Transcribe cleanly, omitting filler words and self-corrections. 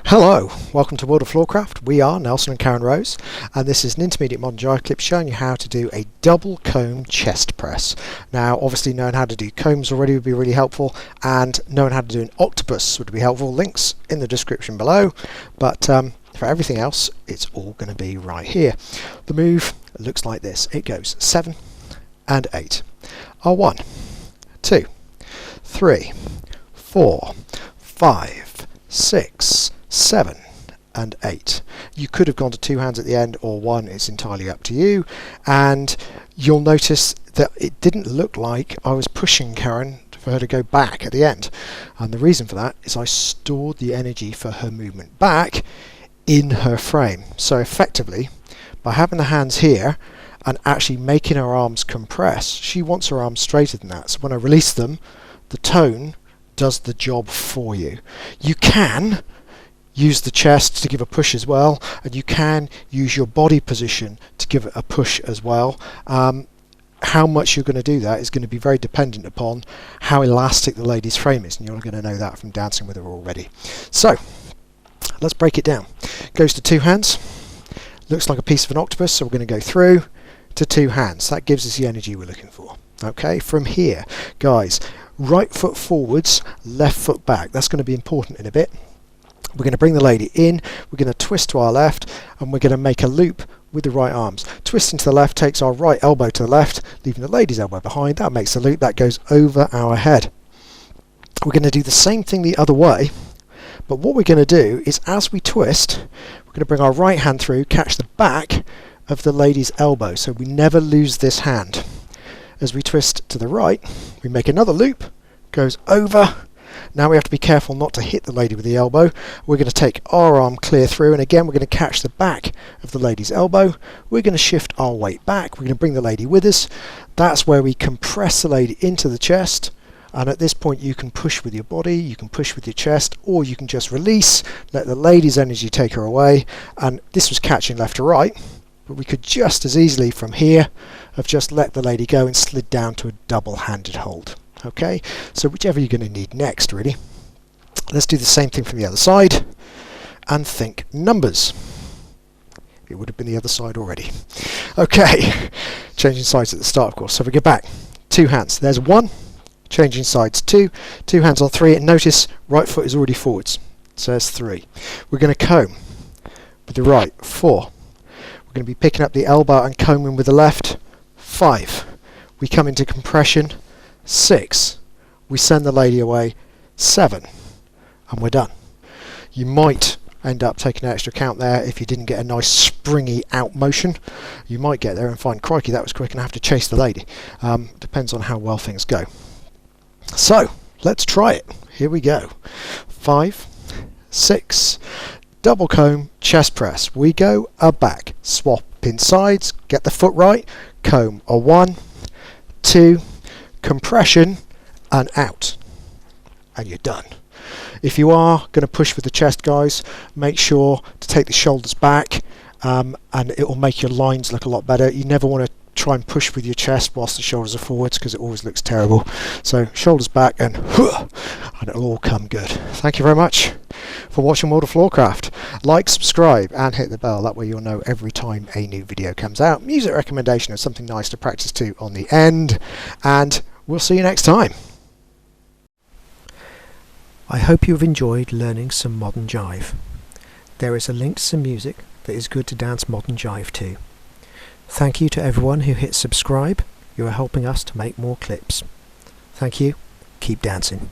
Hello, welcome to World of Floorcraft. We are Nelson and Karen Rose, and this is an Intermediate Modern Jive Clip showing you how to do a double comb chest press. Now obviously knowing how to do combs already would be really helpful, and knowing how to do an octopus would be helpful. Links in the description below, but for everything else it's all going to be right here. The move looks like this. It goes 7 and 8. R1, 2, 3, 4, 5, 6, 7 and 8. You could have gone to 2 hands at the end or 1, it's entirely up to you, and you'll notice that it didn't look like I was pushing Karen for her to go back at the end, and the reason for that is I stored the energy for her movement back in her frame. So effectively, by having the hands here and actually making her arms compress, she wants her arms straighter than that, so when I release them, the tone does the job for you. You can use the chest to give a push as well, and you can use your body position to give it a push as well. How much you're going to do that is going to be very dependent upon how elastic the lady's frame is, and you're going to know that from dancing with her already. So let's break it down. Goes to 2 hands, looks like a piece of an octopus, so we're going to go through to 2 hands. That gives us the energy we're looking for. Okay, from here guys, right foot forwards, left foot back. That's going to be important in a bit. We're going to bring the lady in, we're going to twist to our left, and we're going to make a loop with the right arms. Twisting to the left takes our right elbow to the left, leaving the lady's elbow behind. That makes a loop, that goes over our head. We're going to do the same thing the other way, but what we're going to do is as we twist, we're going to bring our right hand through, catch the back of the lady's elbow, so we never lose this hand. As we twist to the right, we make another loop, goes over. Now we have to be careful not to hit the lady with the elbow. We're going to take our arm clear through, and again we're going to catch the back of the lady's elbow. We're going to shift our weight back. We're going to bring the lady with us. That's where we compress the lady into the chest, and at this point you can push with your body, you can push with your chest, or you can just release, let the lady's energy take her away. And this was catching left to right, but we could just as easily from here have just let the lady go and slid down to a double-handed hold. Okay, so whichever you're going to need next really. Let's do the same thing from the other side and think numbers. It would have been the other side already. Okay, changing sides at the start of course. So if we go back, 2 hands, there's 1, changing sides 2, 2 hands on 3, and notice right foot is already forwards, so there's 3. We're going to comb with the right, 4. We're going to be picking up the elbow and combing with the left, 5. We come into compression, 6. We send the lady away, 7, and we're done. You might end up taking an extra count there if you didn't get a nice springy out motion. You might get there and find, crikey, that was quick, and have to chase the lady. Depends on how well things go. So let's try it. Here we go. 5, 6, double comb, chest press. We go a back, swap in sides, get the foot right, comb a 1, 2, compression, and out, and you're done. If you are going to push with the chest guys, make sure to take the shoulders back, and it will make your lines look a lot better. You never want to try and push with your chest whilst the shoulders are forwards, because it always looks terrible. So shoulders back and it'll all come good. Thank you very much for watching World of Floorcraft. Like, subscribe and hit the bell, that way you'll know every time a new video comes out. Music recommendation is something nice to practice to on the end, and we'll see you next time. I hope you've enjoyed learning some modern jive. There is a link to some music that is good to dance modern jive to. Thank you to everyone who hit subscribe. You are helping us to make more clips. Thank you. Keep dancing.